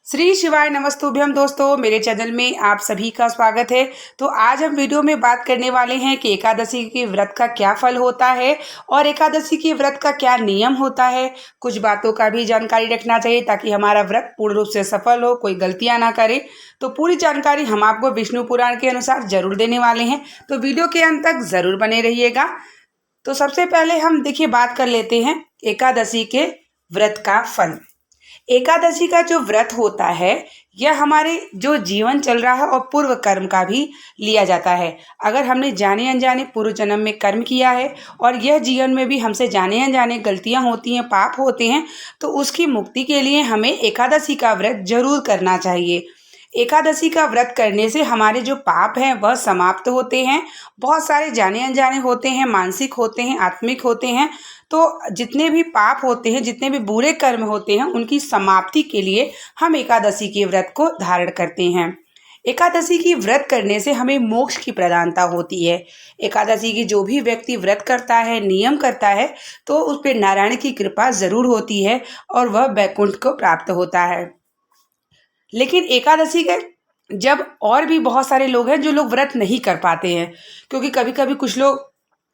श्री शिवाय नमस्तुभ्यम दोस्तों, मेरे चैनल में आप सभी का स्वागत है। तो आज हम वीडियो में बात करने वाले हैं कि एकादशी के व्रत का क्या फल होता है और एकादशी के व्रत का क्या नियम होता है। कुछ बातों का भी जानकारी रखना चाहिए ताकि हमारा व्रत पूर्ण रूप से सफल हो, कोई गलतियां ना करे। तो पूरी जानकारी हम आपको विष्णु पुराण के अनुसार जरूर देने वाले हैं, तो वीडियो के अंत तक जरूर बने रहिएगा। तो सबसे पहले हम देखिए बात कर लेते हैं एकादशी के व्रत का फल। एकादशी का जो व्रत होता है यह हमारे जो जीवन चल रहा है और पूर्व कर्म का भी लिया जाता है। अगर हमने जाने अनजाने पूर्व जन्म में कर्म किया है और यह जीवन में भी हमसे जाने अनजाने गलतियां होती हैं, पाप होते हैं, तो उसकी मुक्ति के लिए हमें एकादशी का व्रत जरूर करना चाहिए। एकादशी का व्रत करने से हमारे जो पाप हैं वह समाप्त होते हैं। बहुत सारे जाने अनजाने होते हैं, मानसिक होते हैं, आत्मिक होते हैं। तो जितने भी पाप होते हैं, जितने भी बुरे कर्म होते हैं, उनकी समाप्ति के लिए हम एकादशी के व्रत को धारण करते हैं। एकादशी की व्रत करने से हमें मोक्ष की प्रदानता होती है। एकादशी की जो भी व्यक्ति व्रत करता है, नियम करता है, तो उस पर नारायण की कृपा जरूर होती है और वह वैकुंठ को प्राप्त होता है। लेकिन एकादशी के जब और भी बहुत सारे लोग हैं जो लोग व्रत नहीं कर पाते हैं, क्योंकि कभी कभी कुछ लोग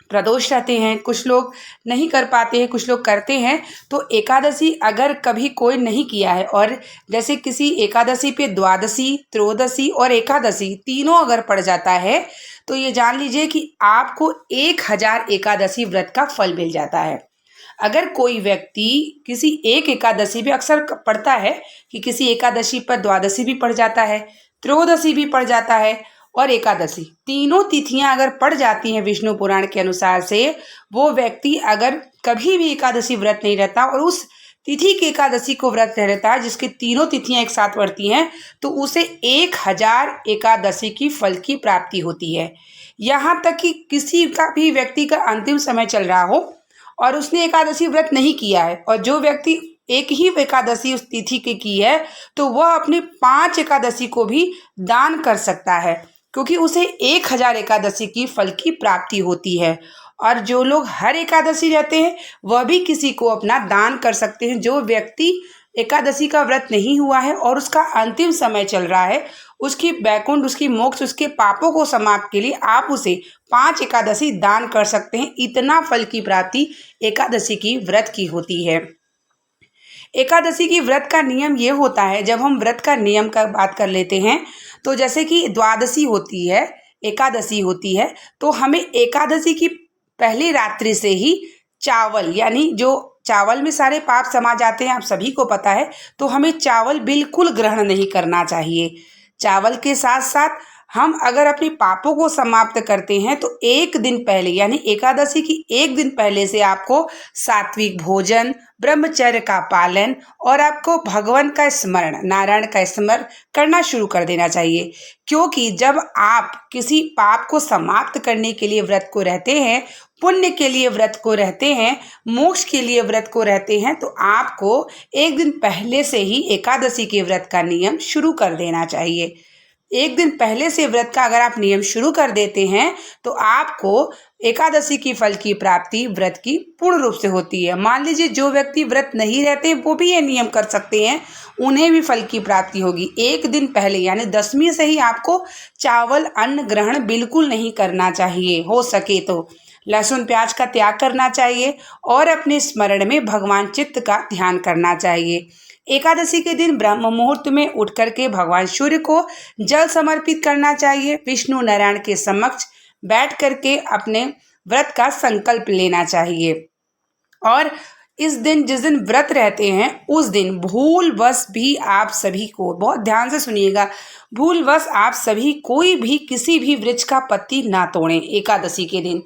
प्रदोष रहते हैं, कुछ लोग नहीं कर पाते हैं, कुछ लोग करते हैं। तो एकादशी अगर कभी कोई नहीं किया है और जैसे किसी एकादशी पे द्वादशी, त्रयोदशी और एकादशी तीनों अगर पड़ जाता है तो ये जान लीजिए कि आपको 1000 एकादशी व्रत का फल मिल जाता है। अगर कोई व्यक्ति किसी एक एकादशी भी अक्सर पढ़ता है कि किसी एकादशी पर द्वादशी भी पड़ जाता है, त्रयोदशी भी पड़ जाता है और एकादशी, तीनों तिथियां अगर पड़ जाती हैं विष्णु पुराण के अनुसार से, वो व्यक्ति अगर कभी भी एकादशी व्रत नहीं रहता और उस तिथि के एकादशी को व्रत रहता है जिसकी तीनों तिथियां एक साथ पड़ती हैं, तो उसे 1000 एकादशी की फल की प्राप्ति होती है। यहाँ तक कि किसी का भी व्यक्ति का अंतिम समय चल रहा हो और उसने एकादशी व्रत नहीं किया है और जो व्यक्ति एक ही एकादशी उस तिथि की है, तो वह अपने 5 एकादशी को भी दान कर सकता है, क्योंकि उसे 1000 एकादशी की फल की प्राप्ति होती है। और जो लोग हर एकादशी रहते हैं वह भी किसी को अपना दान कर सकते हैं। जो व्यक्ति एकादशी का व्रत नहीं हुआ है और उसका अंतिम समय चल रहा है, उसकी वैकुंठ, उसकी मोक्ष, उसके पापों को समाप्त के लिए आप उसे 5 एकादशी दान कर सकते हैं। इतना फल की प्राप्ति एकादशी की व्रत की होती है। एकादशी की व्रत का नियम ये होता है, जब हम व्रत का नियम का बात कर लेते हैं, तो जैसे कि द्वादशी होती है, एकादशी होती है, तो हमें एकादशी की पहली रात्रि से ही चावल, यानी जो चावल में सारे पाप समा जाते हैं, आप सभी को पता है, तो हमें चावल बिल्कुल ग्रहण नहीं करना चाहिए। चावल के साथ साथ हम अगर अपने पापों को समाप्त करते हैं तो एक दिन पहले, यानी एकादशी की एक दिन पहले से आपको सात्विक भोजन, ब्रह्मचर्य का पालन और आपको भगवान का स्मरण, नारायण का स्मरण करना शुरू कर देना चाहिए। क्योंकि जब आप किसी पाप को समाप्त करने के लिए व्रत को रहते हैं, पुण्य के लिए व्रत को रहते हैं, मोक्ष के लिए व्रत को रहते हैं, तो आपको एक दिन पहले से ही एकादशी के व्रत का नियम शुरू कर देना चाहिए। एक दिन पहले से व्रत का अगर आप नियम शुरू कर देते हैं तो आपको एकादशी की फल की प्राप्ति व्रत की पूर्ण रूप से होती है। मान लीजिए जो व्यक्ति व्रत नहीं रहते वो भी ये नियम कर सकते हैं, उन्हें भी फल की प्राप्ति होगी। एक दिन पहले यानी दशमी से ही आपको चावल अन्न ग्रहण बिल्कुल नहीं करना चाहिए। हो सके तो लहसुन प्याज का त्याग करना चाहिए और अपने स्मरण में भगवान चित्त का ध्यान करना चाहिए। एकादशी के दिन ब्रह्म मुहूर्त में उठ करके भगवान सूर्य को जल समर्पित करना चाहिए। विष्णु नारायण के समक्ष बैठ करके अपने व्रत का संकल्प लेना चाहिए। और इस दिन, जिस दिन व्रत रहते हैं, उस दिन भूलवश भी आप सभी को, बहुत ध्यान से सुनिएगा, भूलवश आप सभी कोई भी किसी भी वृक्ष का पत्ती ना तोड़ें एकादशी के दिन।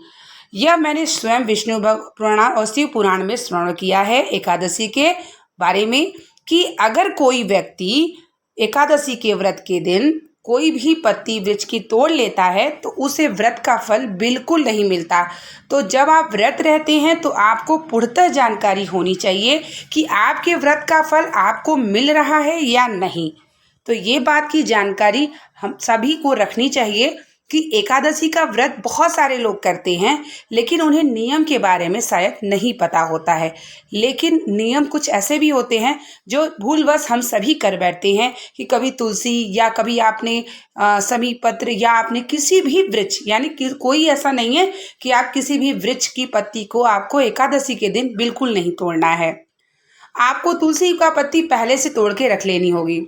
यह मैंने स्वयं विष्णु पुराण और शिव पुराण में श्रवण किया है एकादशी के बारे में, कि अगर कोई व्यक्ति एकादशी के व्रत के दिन कोई भी पत्ती वृक्ष की तोड़ लेता है तो उसे व्रत का फल बिल्कुल नहीं मिलता। तो जब आप व्रत रहते हैं तो आपको पूर्णतः जानकारी होनी चाहिए कि आपके व्रत का फल आपको मिल रहा है या नहीं। तो ये बात की जानकारी हम सभी को रखनी चाहिए, कि एकादशी का व्रत बहुत सारे लोग करते हैं, लेकिन उन्हें नियम के बारे में शायद नहीं पता होता है। लेकिन नियम कुछ ऐसे भी होते हैं जो भूलवश हम सभी कर बैठते हैं कि कभी तुलसी या कभी आपने समी पत्र या आपने किसी भी वृक्ष, यानी कि कोई ऐसा नहीं है कि आप किसी भी वृक्ष की पत्ती को आपको एकादशी के दिन बिल्कुल नहीं तोड़ना है। आपको तुलसी का पत्ती पहले से तोड़ के रख लेनी होगी,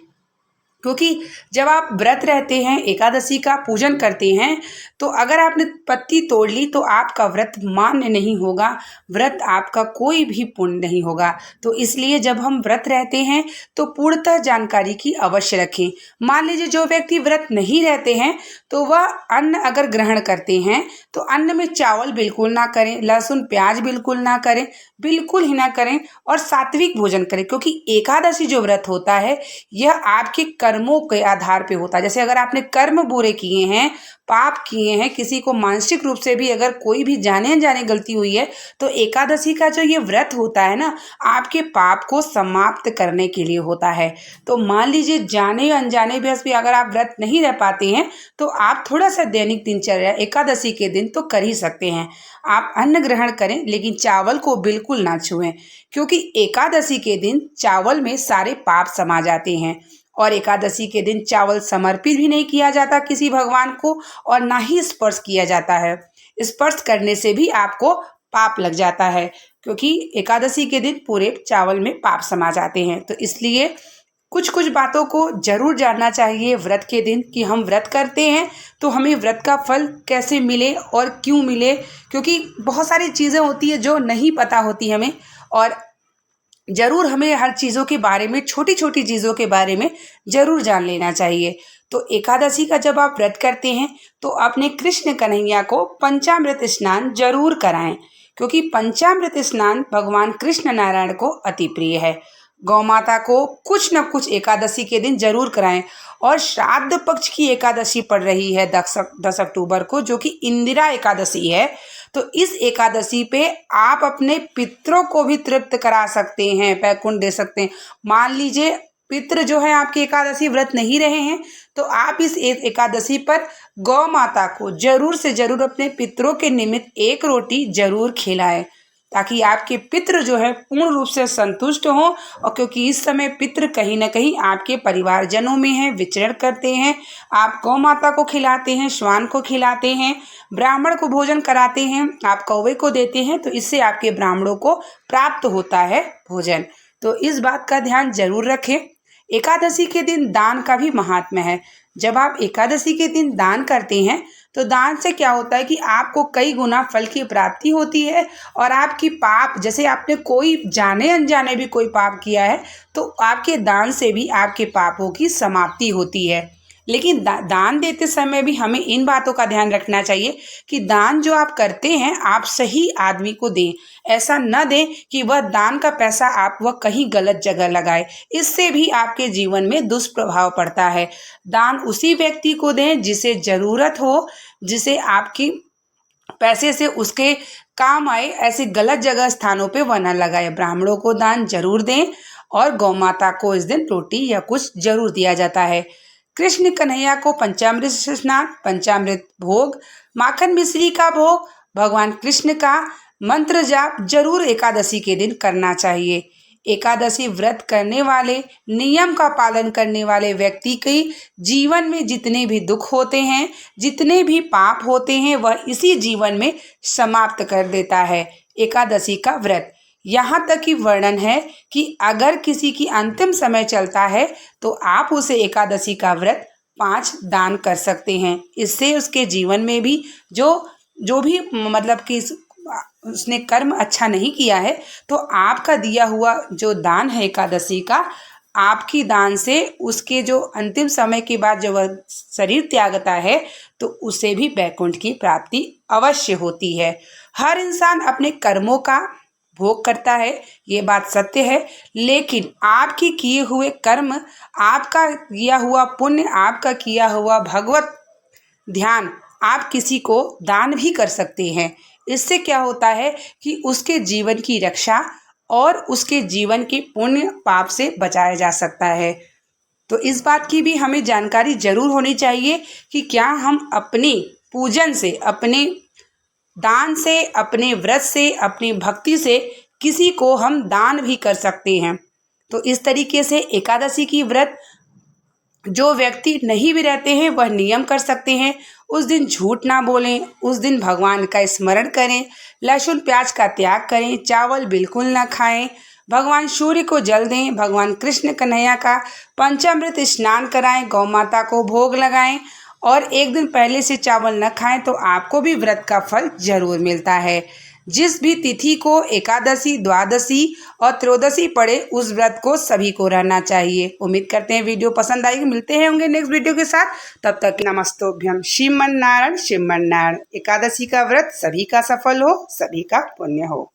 क्योंकि जब आप व्रत रहते हैं, एकादशी का पूजन करते हैं, तो अगर आपने पत्ती तोड़ ली तो आपका व्रत मान्य नहीं होगा, व्रत आपका कोई भी पूर्ण नहीं होगा। तो इसलिए जब हम व्रत रहते हैं तो पूर्णतः जानकारी की अवश्य रखें। मान लीजिए जो व्यक्ति व्रत नहीं रहते हैं तो वह अन्न अगर ग्रहण करते हैं तो अन्न में चावल बिल्कुल ना करें, लहसुन प्याज बिल्कुल ना करें, बिल्कुल ही ना करें, और सात्विक भोजन करें। क्योंकि एकादशी जो व्रत होता है यह आपके कर्मों के आधार पे होता है। जैसे अगर आपने कर्म बुरे किए हैं, पाप किए हैं, किसी को मानसिक रूप से भी अगर कोई भी जाने अनजाने गलती हुई है, तो एकादशी का जो ये व्रत होता है ना, आपके पाप को समाप्त करने के लिए होता है। तो मान लीजिए जाने या अनजाने बस भी अगर आप व्रत नहीं रह पाते हैं तो आप थोड़ा सा दैनिक दिनचर्या एकादशी के दिन तो कर ही सकते हैं। आप अन्न ग्रहण करें लेकिन चावल को बिल्कुल ना छुएं, क्योंकि एकादशी के दिन चावल में सारे पाप समा जाते हैं। और एकादशी के दिन चावल समर्पित भी नहीं किया जाता किसी भगवान को, और ना ही स्पर्श किया जाता है। स्पर्श करने से भी आपको पाप लग जाता है, क्योंकि एकादशी के दिन पूरे चावल में पाप समा जाते हैं। तो इसलिए कुछ कुछ बातों को जरूर जानना चाहिए व्रत के दिन, कि हम व्रत करते हैं तो हमें व्रत का फल कैसे मिले और क्यों मिले, क्योंकि बहुत सारी चीज़ें होती है जो नहीं पता होती हमें, और ज़रूर हमें हर चीज़ों के बारे में, छोटी छोटी चीज़ों के बारे में ज़रूर जान लेना चाहिए। तो एकादशी का जब आप व्रत करते हैं तो अपने कृष्ण कन्हैया को पंचामृत स्नान जरूर कराएं, क्योंकि पंचामृत स्नान भगवान कृष्ण नारायण को अति प्रिय है। गौ माता को कुछ न कुछ एकादशी के दिन जरूर कराएं। और श्राद्ध पक्ष की एकादशी पड़ रही है 10 अक्टूबर को, जो कि इंदिरा एकादशी है। तो इस एकादशी पे आप अपने पितरों को भी तृप्त करा सकते हैं, पैकुंठ दे सकते हैं। मान लीजिए पितृ जो है आपके एकादशी व्रत नहीं रहे हैं, तो आप इस एकादशी पर गौ माता को जरूर से जरूर अपने पितरों के निमित्त एक रोटी जरूर खिलाएं, ताकि आपके पितृ जो है पूर्ण रूप से संतुष्ट हों। और क्योंकि इस समय पितृ कहीं ना कहीं आपके परिवारजनों में हैं, विचरण करते हैं। आप गौ माता को खिलाते हैं, श्वान को खिलाते हैं, ब्राह्मण को भोजन कराते हैं, आप कौवे को देते हैं, तो इससे आपके ब्राह्मणों को प्राप्त होता है भोजन। तो इस बात का ध्यान जरूर रखें। एकादशी के दिन दान का भी महात्म्य है। जब आप एकादशी के दिन दान करते हैं तो दान से क्या होता है कि आपको कई गुना फल की प्राप्ति होती है, और आपकी पाप, जैसे आपने कोई जाने अनजाने भी कोई पाप किया है तो आपके दान से भी आपके पापों की समाप्ति होती है। लेकिन दान देते समय भी हमें इन बातों का ध्यान रखना चाहिए कि दान जो आप करते हैं आप सही आदमी को दें। ऐसा न दें कि वह दान का पैसा आप वह कहीं गलत जगह लगाए, इससे भी आपके जीवन में दुष्प्रभाव पड़ता है। दान उसी व्यक्ति को दें जिसे ज़रूरत हो, जिसे आपकी पैसे से उसके काम आए, ऐसे गलत जगह स्थानों पे वह न लगाए। ब्राह्मणों को दान जरूर दें, और गौ माता को इस दिन रोटी या कुछ जरूर दिया जाता है। कृष्ण कन्हैया को पंचामृत स्नान, पंचामृत भोग, माखन मिश्री का भोग, भगवान कृष्ण का मंत्र जाप जरूर एकादशी के दिन करना चाहिए। एकादशी व्रत करने वाले, नियम का पालन करने वाले व्यक्ति के जीवन में जितने भी दुख होते हैं, जितने भी पाप होते हैं, वह इसी जीवन में समाप्त कर देता है एकादशी का व्रत। यहाँ तक कि वर्णन है कि अगर किसी की अंतिम समय चलता है तो आप उसे एकादशी का व्रत 5 दान कर सकते हैं। इससे उसके जीवन में भी जो भी मतलब कि उसने कर्म अच्छा नहीं किया है, तो आपका दिया हुआ जो दान है एकादशी का, आपकी दान से उसके जो अंतिम समय के बाद जब वह शरीर त्यागता है तो उसे भी वैकुंठ की प्राप्ति अवश्य होती है। हर इंसान अपने कर्मों का भोग करता है, ये बात सत्य है, लेकिन आपके किए हुए कर्म, आपका किया हुआ पुण्य, आपका किया हुआ भगवत ध्यान आप किसी को दान भी कर सकते हैं। इससे क्या होता है कि उसके जीवन की रक्षा और उसके जीवन के पुण्य पाप से बचाया जा सकता है। तो इस बात की भी हमें जानकारी जरूर होनी चाहिए कि क्या हम अपने पूजन से, अपने दान से, अपने व्रत से, अपनी भक्ति से किसी को हम दान भी कर सकते हैं। तो इस तरीके से एकादशी की व्रत जो व्यक्ति नहीं भी रहते हैं वह नियम कर सकते हैं। उस दिन झूठ ना बोलें, उस दिन भगवान का स्मरण करें, लहसुन प्याज का त्याग करें, चावल बिल्कुल ना खाएं, भगवान सूर्य को जल दें, भगवान कृष्ण कन्हैया का पंचामृत स्नान कराएं, गौ माता को भोग लगाएं और एक दिन पहले से चावल न खाएं तो आपको भी व्रत का फल जरूर मिलता है। जिस भी तिथि को एकादशी, द्वादशी और त्रयोदशी पड़े उस व्रत को सभी को रहना चाहिए। उम्मीद करते हैं वीडियो पसंद आएगी। मिलते हैं होंगे नेक्स्ट वीडियो के साथ। तब तक नमस्तोभ्यम। श्रीमन नारायण श्रीमन नारायण। एकादशी का व्रत सभी का सफल हो, सभी का पुण्य हो।